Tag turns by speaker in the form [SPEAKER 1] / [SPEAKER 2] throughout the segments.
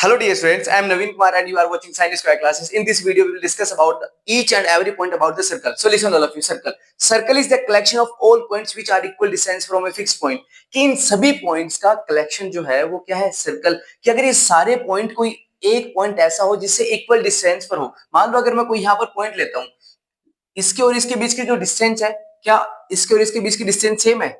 [SPEAKER 1] Hello dear students, I am Naveen Kumar and you are watching Science Square classes. In this video, we will discuss about each and every point about the circle. So listen all of you, circle. Circle is the collection of all points which are equal distance from a fixed point. कि इन सभी points का collection जो है वो क्या है circle. कि अगर ये सारे point कोई एक point ऐसा हो जिससे equal distance पर हो. मान लो अगर मैं कोई यहाँ पर point लेता हूँ, इसके और इसके बीच की जो distance है, क्या इसके और इसके बीच की distance same है?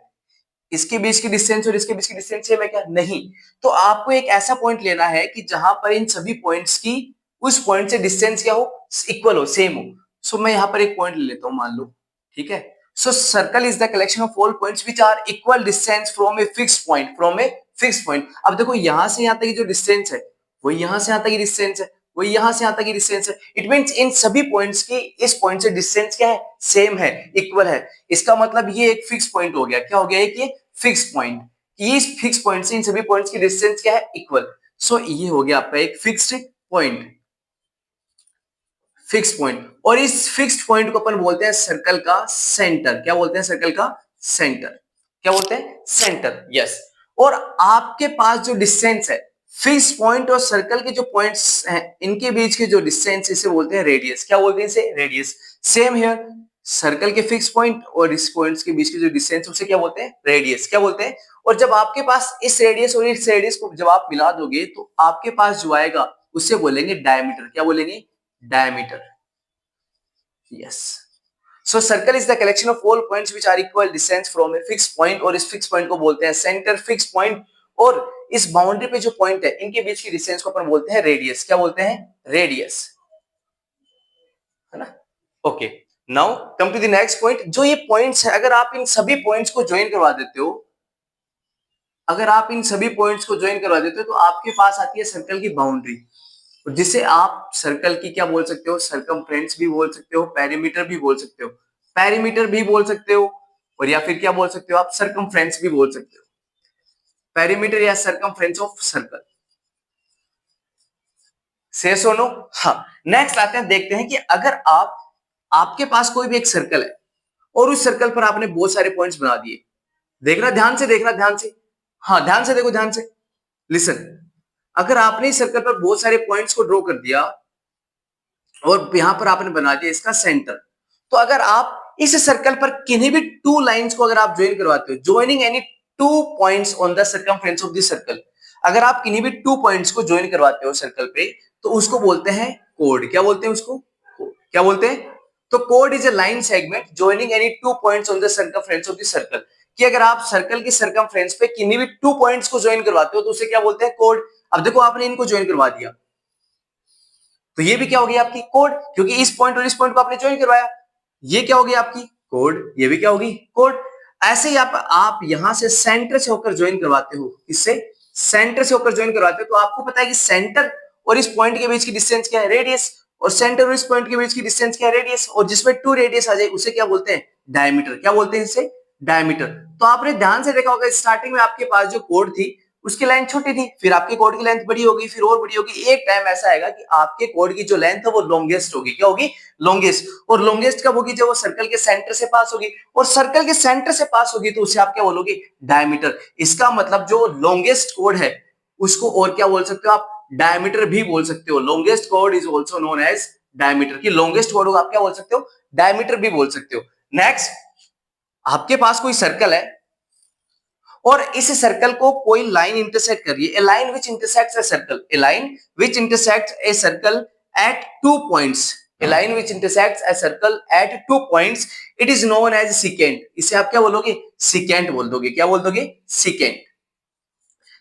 [SPEAKER 1] इसके बीच की डिस्टेंस और इसके बीच की डिस्टेंस सेम है क्या? नहीं। तो आपको एक ऐसा पॉइंट लेना है कि जहां पर इन सभी पॉइंट्स की उस पॉइंट से डिस्टेंस क्या हो, इक्वल हो, सेम हो। सो मैं यहां पर एक पॉइंट ले लेता हूं, मान लो, ठीक है। So circle is the collection of all points which are equal distance from a fixed point, from a fixed point. अब देखो यहां से यहां तक की जो डिस्टेंस है वो यहां से यहां तक की डिस्टेंस है, वो यहां से यहां तक की डिस्टेंस है। इट मींस इन सभी पॉइंट्स की इस पॉइंट से डिस्टेंस क्या है, सेम है, इक्वल है। इसका मतलब ये एक फिक्स पॉइंट हो गया। क्या हो गया? एक ये फिक्स पॉइंट। ये इस फिक्स पॉइंट से इन सभी पॉइंट्स की डिस्टेंस क्या है, इक्वल। सो ये हो गया आपका एक फिक्स्ड पॉइंट, फिक्स पॉइंट। और इस फिक्स्ड पॉइंट को अपन बोलते हैं सर्कल का सेंटर। क्या बोलते हैं? सर्कल का सेंटर। क्या बोलते हैं? Centre, yes. और आपके पास जो डिस्टेंस है फिक्स पॉइंट और सर्कल के जो पॉइंट्स हैं इनके बीच के जो डिस्टेंस, इसे बोलते हैं रेडियस। क्या बोलते हैं इसे? रेडियस। सेम हियर, सर्कल के फिक्स पॉइंट और इस पॉइंट्स के बीच की जो डिस्टेंस उसे क्या बोलते हैं? रेडियस। क्या बोलते हैं? और जब आपके पास इस रेडियस और इस रेडियस को जब आप मिला दोगे तो आपके पास जो आएगा उसे बोलेंगे डायमीटर। क्या बोलेंगे? Diameter, yes. So circle is the collection of all points which are equal distance from a fixed point और इस fixed point को बोलते हैं center, fixed point। और इस बाउंड्री पे जो पॉइंट है इनके बीच की डिस्टेंस को अपन बोलते हैं रेडियस। क्या बोलते हैं? रेडियस, है ना? Okay, now come to the next point. जो ये पॉइंट्स है, अगर आप इन सभी पॉइंट्स को ज्वाइन करवा देते हो, अगर आप इन सभी पॉइंट्स को ज्वाइन करवा देते हो तो आपके पास आती है सर्कल की बाउंड्री, जिसे आप सर्कल की क्या बोल सकते हो? सरकमफ्रेंस भी बोल सकते हो, पेरीमीटर भी बोल सकते हो, पेरीमीटर भी बोल सकते हो, और या फिर क्या बोल सकते हो आप? सरकमफ्रेंस भी बोल सकते हो, पेरीमीटर या सरकमफ्रेंस ऑफ सर्कल। से सुनो, हाँ। नेक्स्ट आते हैं, देखते हैं कि अगर आपके पास कोई भी एक सर्कल है और उस सर्कल पर आपने बहुत सारे पॉइंट्स बना दिए। देखना ध्यान से, देखना ध्यान से, हाँ ध्यान से देखो, ध्यान से लिसन। अगर आपने इस सर्कल पर बहुत सारे पॉइंट्स को ड्रॉ कर दिया और यहां पर आपने बना दिया इसका सेंटर, तो अगर आप इस सर्कल पर किन्हीं भी टू लाइंस को अगर आप ज्वाइन करवाते हो, joining any two points on the circumference of this circle, अगर आप किन्हीं भी टू पॉइंट्स को ज्वाइन करवाते हो सर्कल पे, तो उसको बोलते हैं कोड। क्या बोलते हैं उसको? क्या बोलते हैं? तो code is a line segment joining any two points on the circumference of this circle. कि अगर आप सर्कल की सर्कमफ्रेंस पे किन्हीं भी टू पॉइंट्स को ज्वाइन करवाते हो तो उसे क्या बोलते हैं? कोड। अब देखो आपने इनको ज्वाइन करवा दिया तो ये भी क्या हो गई आपकी? कोड, क्योंकि इस पॉइंट और इस पॉइंट को आपने ज्वाइन करवाया। ये क्या होगी आपकी? कोड। ये भी क्या होगी? कोड। ऐसे ही आप यहां से सेंटर से होकर ज्वाइन करवाते हो, इससे सेंटर से होकर ज्वाइन करवाते हो तो आपको पता है कि सेंटर और इस पॉइंट के बीच की डिस्टेंस क्या है? रेडियस। और सेंटर और इस पॉइंट के बीच की डिस्टेंस क्या है? रेडियस। और जिसमें टू रेडियस आ जाए उसे क्या बोलते हैं? डायमीटर। क्या बोलते हैं इसे? डायमीटर। तो आपने ध्यान से देखा होगा स्टार्टिंग में आपके पास जो कोड थी उसकी लेंथ छोटी थी, फिर आपके कोड की लेंथ बड़ी होगी, फिर और बड़ी होगी। एक टाइम ऐसा आएगा कि आपके कोड की जो लेंथ है वो लॉन्गेस्ट होगी। क्या होगी? लॉन्गेस्ट। और लॉन्गेस्ट कब होगी? जब वो सर्कल के सेंटर से पास होगी, और सर्कल के सेंटर से पास होगी तो उसे आप क्या बोलोगे? डायमीटर। इसका मतलब जो लॉन्गेस्ट कोड है उसको और क्या बोल सकते हो आप? डायमीटर भी बोल सकते हो। लॉन्गेस्ट कोड is also known as diameter. की लॉन्गेस्ट कोड आप क्या बोल सकते हो? डायमीटर भी बोल सकते हो। नेक्स्ट, आपके पास कोई सर्कल है और इस सर्कल को कोई लाइन इंटरसेक्ट कर रही है। A line which intersects a circle, a line which intersects a circle at two points, a line which intersects a circle at two points, it is known as secant. इसे आप क्या बोलोगे? Secant बोल दोगे। क्या बोल दोगे? सिकेंट।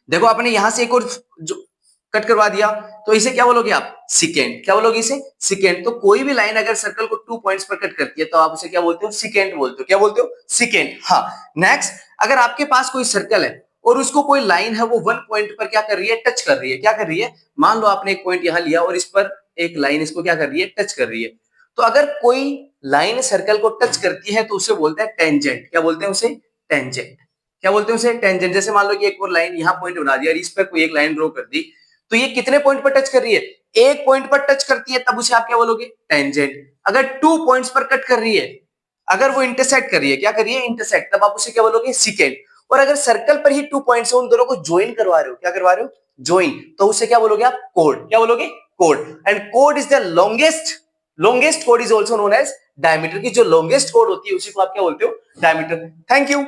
[SPEAKER 1] देखो आपने यहां से एक और जो कट करवा दिया तो इसे क्या बोलोगे आप? सिकेंट। क्या बोलोगे इसे? सिकेंट। तो कोई भी लाइन अगर सर्कल को टू पॉइंट्स पर कट करती है तो आप उसे क्या बोलते हो? सिकेंट बोलते हो। क्या बोलते हो? सिकेंट। हाँ। नेक्स्ट, अगर आपके पास कोई सर्कल है और उसको कोई लाइन है वो वन पॉइंट पर क्या कर रही है? टच कर रही है। क्या कर रही है? मान लो आपने एक पॉइंट यहां लिया और इस पर एक लाइन इसको क्या कर रही है? टच कर रही है। तो अगर कोई लाइन सर्कल को टच करती है तो उसे बोलते हैं टेंजेंट। क्या बोलते हैं उसे? टेंजेंट। क्या बोलते हैं उसे? टेंजेंट। जैसे मान लो कि एक और लाइन यहां पॉइंट बना दिया और इस पर कोई एक लाइन ड्रॉ कर दी, तो ये कितने पॉइंट पर टच कर रही है? एक पॉइंट पर टच करती है, तब उसे आप क्या बोलोगे? टेंजेंट। अगर टू पॉइंट्स पर कट कर रही है, अगर वो इंटरसेक्ट कर रही है, क्या कर रही है? इंटरसेक्ट, तब आप उसे क्या बोलोगे? सिकेंट। और अगर सर्कल पर ही टू पॉइंट्स उन दोनों को ज्वाइन करवा रहे हो, क्या करवा रहे हो? ज्वाइन, तो उसे क्या बोलोगे आप? कोड। क्या बोलोगे? Code. And code is the longest कोड is also known as diameter, की जो लॉन्गेस्ट कोड होती है उसी को आप क्या बोलते हो? डायमीटर। Thank you.